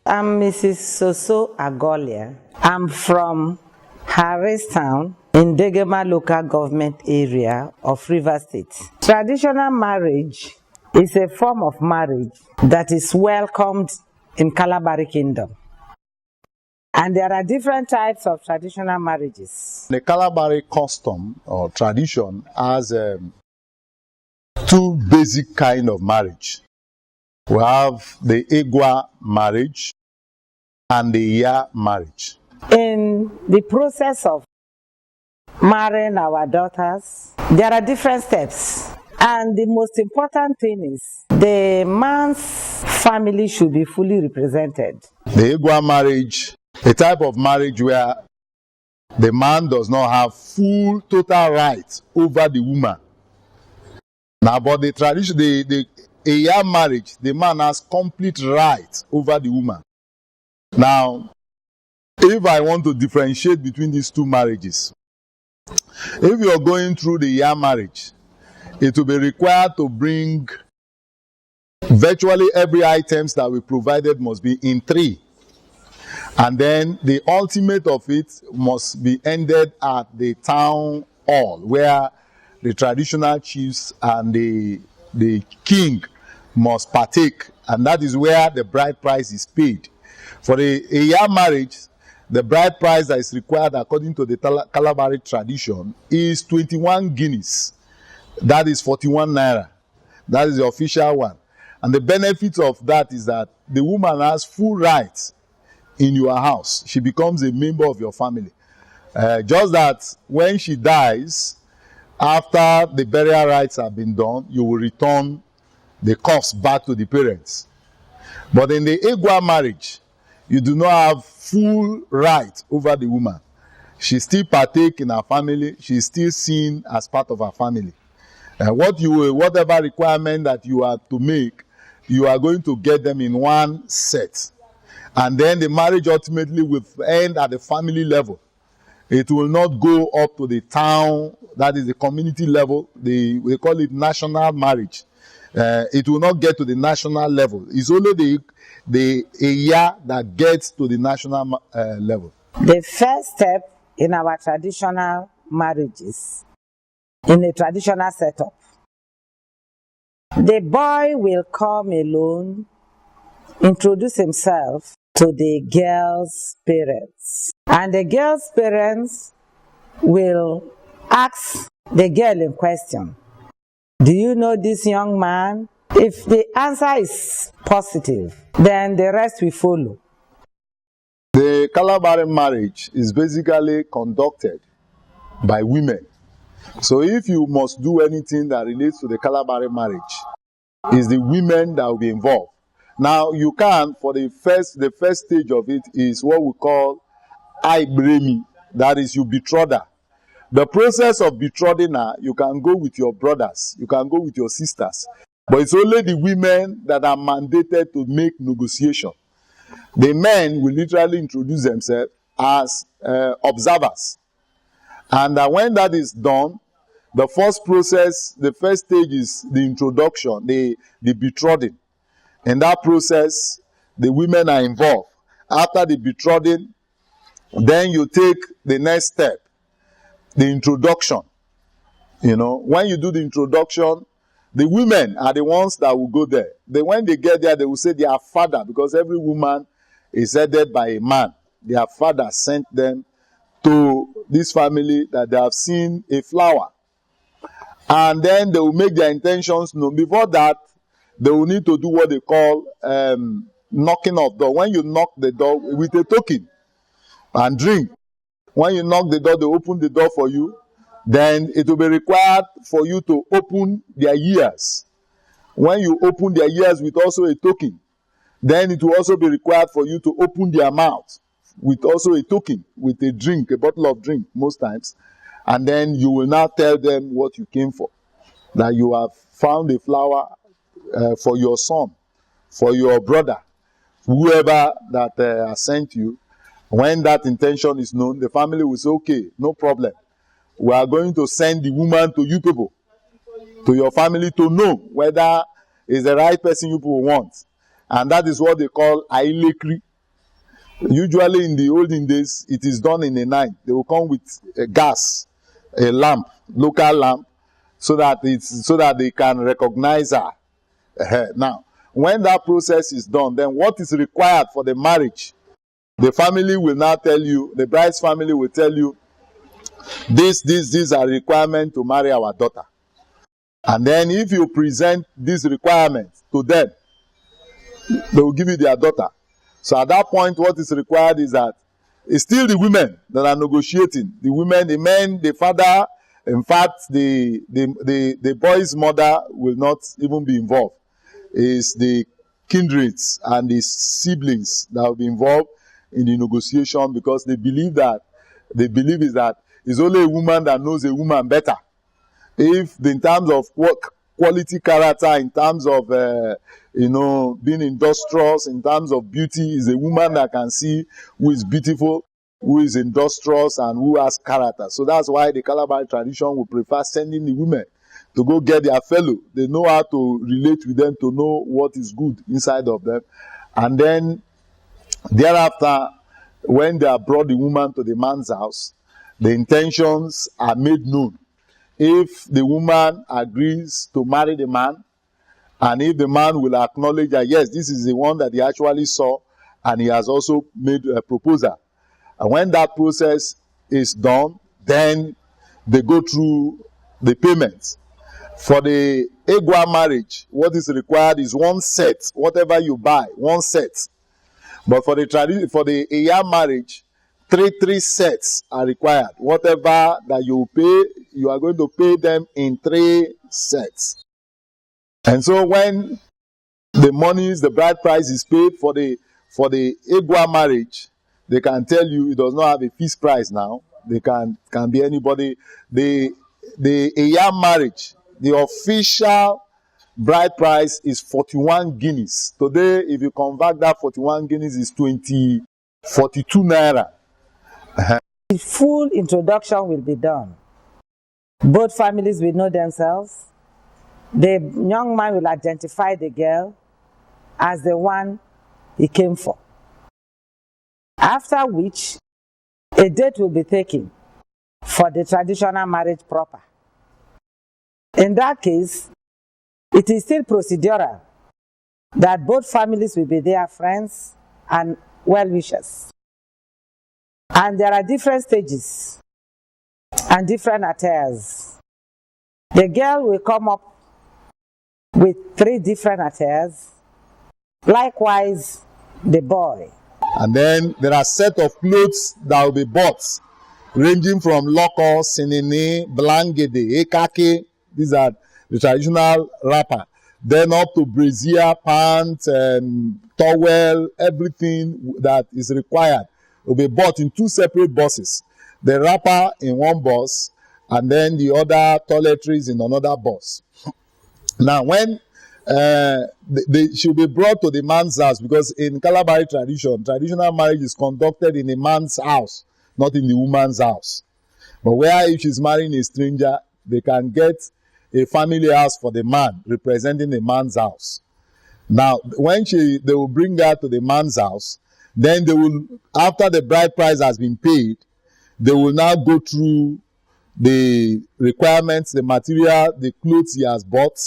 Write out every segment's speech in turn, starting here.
I'm Mrs. Soso Agolia. I'm from Harristown in Degema local government area of Rivers State. Traditional marriage is a form of marriage that is welcomed in Kalabari Kingdom. And there are different types of traditional marriages. The Kalabari custom or tradition has two basic kinds of marriage. We have the Egwa marriage and the Ya marriage. In the process of marrying our daughters, there are different steps. And the most important thing is the man's family should be fully represented. The Egwa marriage, a type of marriage where the man does not have full total right over the woman. Now, but the tradition, the Eya marriage, the man has complete right over the woman. Now, if I want to differentiate between these two marriages, if you are going through the Eya marriage, it will be required to bring virtually every items that we provided must be in 3. And then the ultimate of it must be ended at the town hall, where the traditional chiefs and the king must partake, and that is where the bride price is paid. For a Eya marriage, the bride price that is required according to the Kalabari tradition is 21 guineas. That is 41 naira. That is the official one. And the benefit of that is that the woman has full rights in your house. She becomes a member of your family. Just that when she dies, after the burial rites have been done, you will return the corpse back to the parents. But in the Egwa marriage, you do not have full right over the woman. She still partake in her family. She is still seen as part of her family. Whatever requirement that you are to make, you are going to get them in one set. And then the marriage ultimately will end at the family level. It will not go up to the town, that is the community level. We call it national marriage. It will not get to the national level. It's only the Eya that gets to the national level. The first step in our traditional marriages, in a traditional setup, the boy will come alone, introduce himself to the girl's parents. And the girl's parents will ask the girl in question, do you know this young man? If the answer is positive, then the rest will follow. The Kalabari marriage is basically conducted by women. So if you must do anything that relates to the Kalabari marriage, it's the women that will be involved. Now you can, for the first stage of it is what we call Ibremi, that is you betroth her. The process of betrothing her, you can go with your brothers, you can go with your sisters, but it's only the women that are mandated to make negotiation. The men will literally introduce themselves as observers. And when that is done, the first stage is the introduction, the betrothing. In that process, the women are involved. After the betrothing, then you take the next step, the introduction. You know, when you do the introduction, the women are the ones that will go there. When they get there, they will say their father, because every woman is headed by a man. Their father sent them to this family that they have seen a flower. And then they will make their intentions known. Before that, they will need to do what they call knocking of door. When you knock the door with a token and drink, when you knock the door, they open the door for you. Then it will be required for you to open their ears. When you open their ears with also a token, then it will also be required for you to open their mouth with also a token, with a drink, a bottle of drink most times. And then you will now tell them what you came for. That you have found a flower for your son, for your brother, whoever that has sent you. When that intention is known, the family will say, okay, no problem. We are going to send the woman to you people, to your family, to know whether it's the right person you people want. And that is what they call Ailekri. Usually in the olden days, it is done in the night. They will come with a gas, a lamp, local lamp, so that they can recognize her. Now, when that process is done, then what is required for the marriage? The family will now tell you, the bride's family will tell you, these are requirements to marry our daughter. And then if you present these requirements to them, they will give you their daughter. So at that point, what is required is that it's still the women that are negotiating. The women, the men, the father, in fact, the boy's mother will not even be involved. It's the kindreds and the siblings that will be involved in the negotiation, because they believe is that it's only a woman that knows a woman better. If in terms of quality character, in terms of being industrious, in terms of beauty, is a woman that can see who is beautiful, who is industrious, and who has character. So that's why the Kalabari tradition will prefer sending the women to go get their fellow. They know how to relate with them, to know what is good inside of them. And then thereafter, when they have brought the woman to the man's house, the intentions are made known. If the woman agrees to marry the man, and if the man will acknowledge that, yes, this is the one that he actually saw, and he has also made a proposal. And when that process is done, then they go through the payments. For the Egwa marriage, what is required is one set. Whatever you buy, one set. But for the Eya marriage, three sets are required. Whatever that you pay, you are going to pay them in 3 sets. And so when the bride price is paid for the Egwa marriage, they can tell you it does not have a fixed price now. They can be anybody. The Eya marriage, the official bride price is 41 guineas. Today, if you convert that 41 guineas, is 42 naira. The full introduction will be done. Both families will know themselves. The young man will identify the girl as the one he came for. After which, a date will be taken for the traditional marriage proper. In that case, it is still procedural that both families will be their friends and well-wishers. And there are different stages and different attires. The girl will come up with 3 different attires. Likewise, the boy. And then there are set of clothes that will be bought, ranging from loko, sinini, blangede, ekake. These are the traditional wrapper. Then up to brassiere, pants, towel, everything that is required will be bought in 2 separate buses. The wrapper in one bus, and then the other toiletries in another bus. Now, when they should be brought to the man's house, because in Kalabari tradition, traditional marriage is conducted in a man's house, not in the woman's house. But where if she's marrying a stranger, they can get a family house for the man, representing the man's house. Now, when they will bring her to the man's house, then they will, after the bride price has been paid, they will now go through the requirements, the material, the clothes he has bought,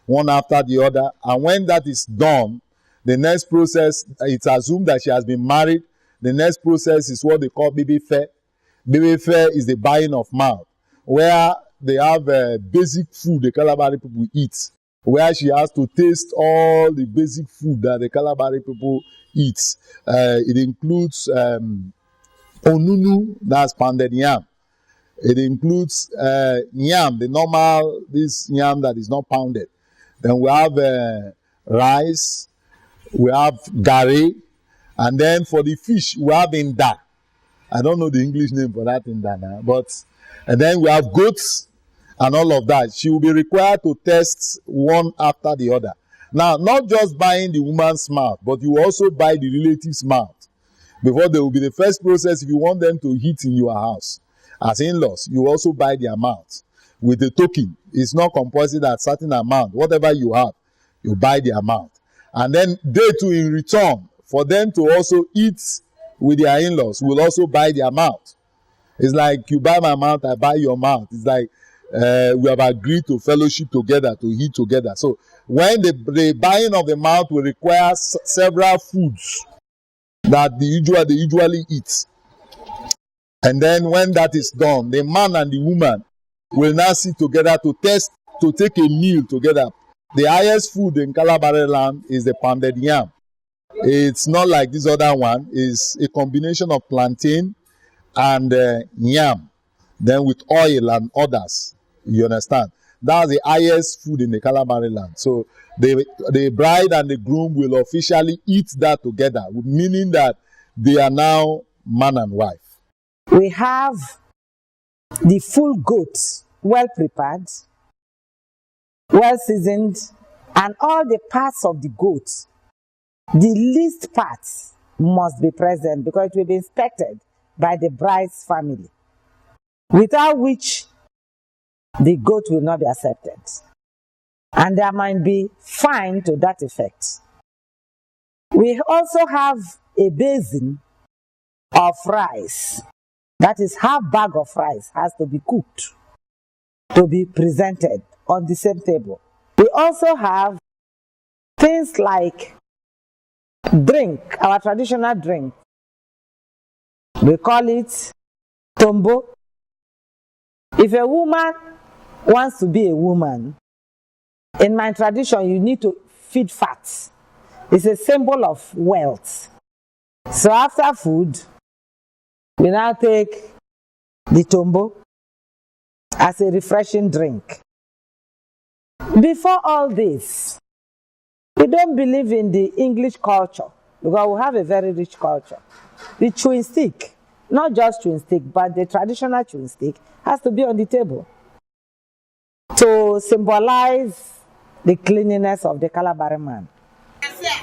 one after the other. And when that is done, the next process, it's assumed that she has been married. The next process is what they call baby fair. Baby fair is the buying of mouth, where they have basic food the Kalabari people eat, where she has to taste all the basic food that the Kalabari people eat. It includes onunu, that's pounded yam. It includes yam, the normal, this yam that is not pounded. Then we have rice, we have gari, and then for the fish, we have inda. I don't know the English name for that inda now, but and then we have goats and all of that. She will be required to test one after the other. Now, not just buying the woman's mouth, but you also buy the relative's mouth. Before there will be the first process, if you want them to eat in your house. As in-laws, you also buy their amount with a token. It's not compulsory that certain amount, whatever you have, you buy the amount. And then they too, in return, for them to also eat with their in-laws will also buy their mouth. It's like you buy my mouth, I buy your mouth. It's like we have agreed to fellowship together, to eat together. So when the buying of the mouth will require several foods that they usually eat. And then when that is done, the man and the woman will now sit together to take a meal together. The highest food in Kalabari land is the pounded yam. It's not like this other one. It's a combination of plantain and yam, then with oil and others. You understand? That's the highest food in the Kalabari land. So the bride and the groom will officially eat that together, meaning that they are now man and wife. We have the full goat, well prepared, well seasoned, and all the parts of the goat, the least parts must be present because it will be inspected by the bride's family, without which the goat will not be accepted. And there might be fine to that effect. We also have a basin of rice. That is, half bag of rice has to be cooked to be presented on the same table. We also have things like drink, our traditional drink. We call it tombo. If a woman wants to be a woman, in my tradition, you need to feed fat. It's a symbol of wealth. So after food, we now take the tombo as a refreshing drink. Before all this, we don't believe in the English culture because we have a very rich culture. The chewing stick, not just chewing stick, but the traditional chewing stick has to be on the table to symbolize the cleanliness of the Kalabari man. See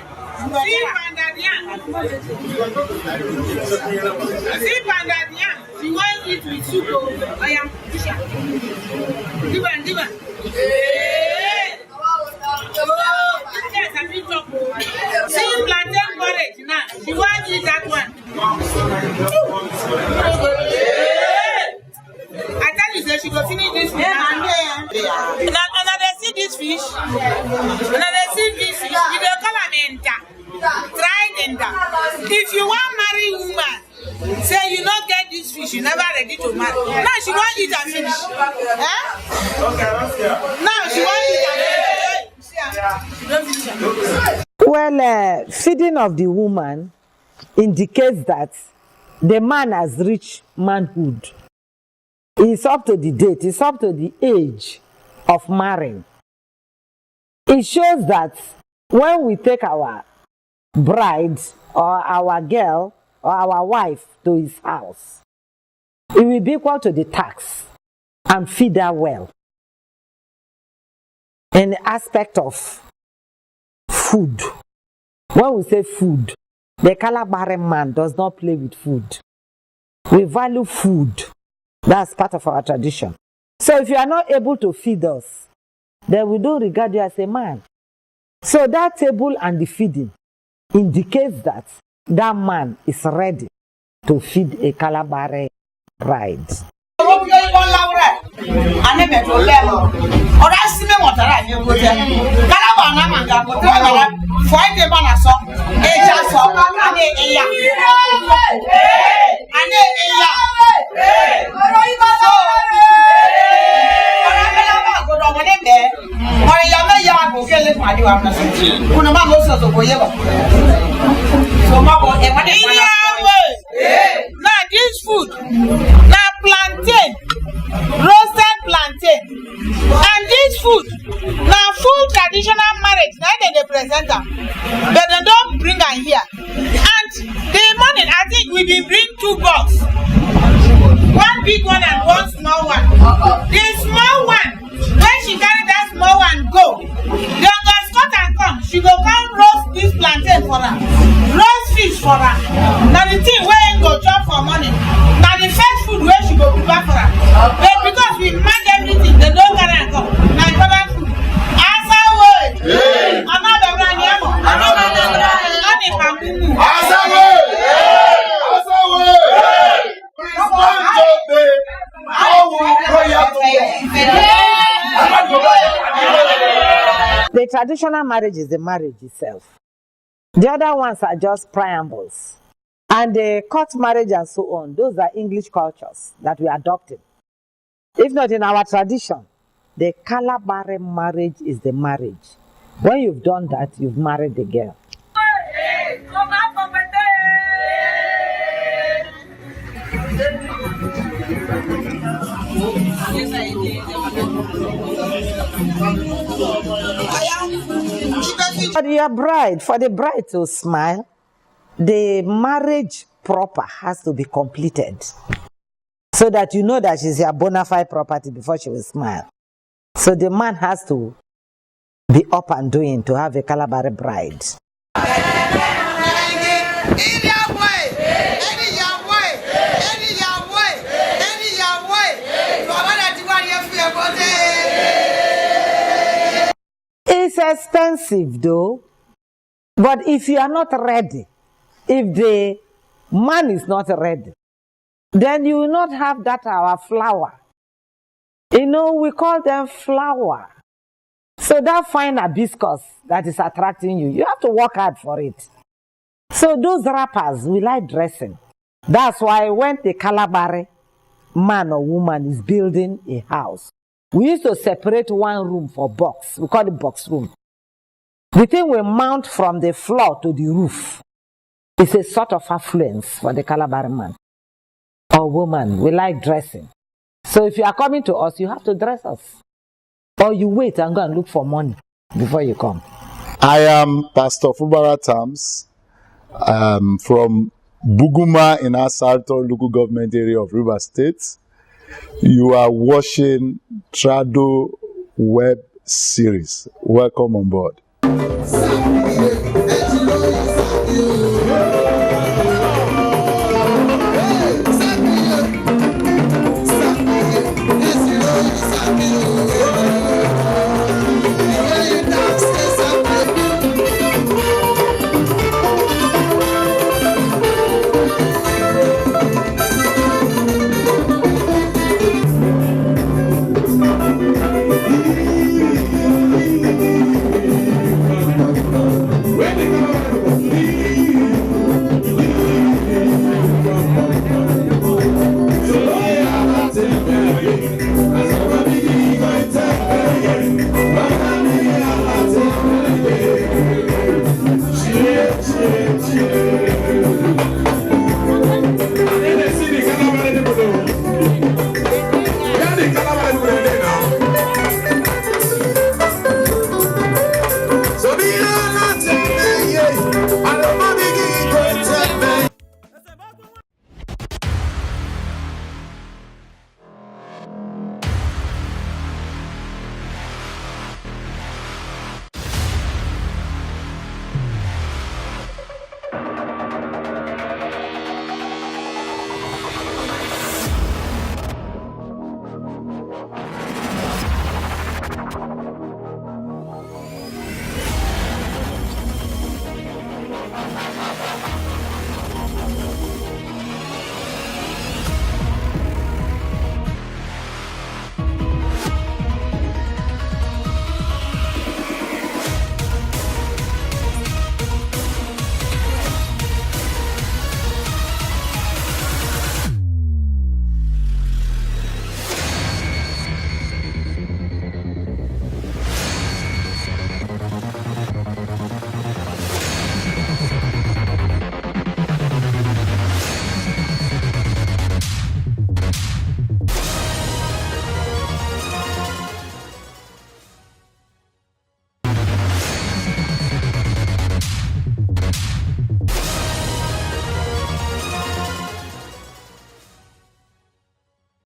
plantain porridge now. She wants eat that one. I tell you, say she go finish this fish. Now they see this fish. Now they see this fish. You don't call them enter. Try enter. If you want marry woman, say you not get this fish, you never ready to marry. Now she want eat and finish. Eh? Now she want eat and finish. Well, feeding of the woman indicates that the man has reached manhood. It's up to the date, it's up to the age of marrying. It shows that when we take our bride or our girl or our wife to his house, it will be equal to the tax and feed her well. In the aspect of food, when we say food, the Kalabari man does not play with food. We value food. That's part of our tradition. So if you are not able to feed us, then we don't regard you as a man. So that table and the feeding indicates that that man is ready to feed a Kalabari bride. Now this food, now plantain, roasted plantain, and this food, now full traditional marriage. Now they present them, but they don't bring them here. And the morning, I think we will bring 2 boxes, one big one and one small one. The small one, when she carry that small one go, the Scott and come, she go come roast this plantain for her, roast fish for her. Now the thing where go chop for money. Now the first food where she go prepare for her. But because we manage everything, they don't carry and come. The traditional marriage is the marriage itself. The other ones are just preambles. And the court marriage and so on, those are English cultures that we adopted. If not in our tradition, the Kalabari marriage is the marriage. When you've done that, you've married the girl. For the bride to smile, the marriage proper has to be completed, so that you know that she's your bona fide property before she will smile. So the man has to be up and doing to have a Kalabari bride. It's expensive though, but if you are not ready, if the man is not ready, then you will not have that our flower. You know, we call them flower. So that fine hibiscus that is attracting you, you have to work hard for it. So those rappers, we like dressing. That's why when the Kalabari man or woman is building a house, we used to separate one room for box. We call it box room. The thing we mount from the floor to the roof. It's a sort of affluence for the Kalabari man or woman. We like dressing. So if you are coming to us, you have to dress us. Or you wait and go and look for money before you come. I am Pastor Fubara Tams from Buguma in Asarto local government area of Rivers State. You are watching TradoWebSeries. Welcome on board.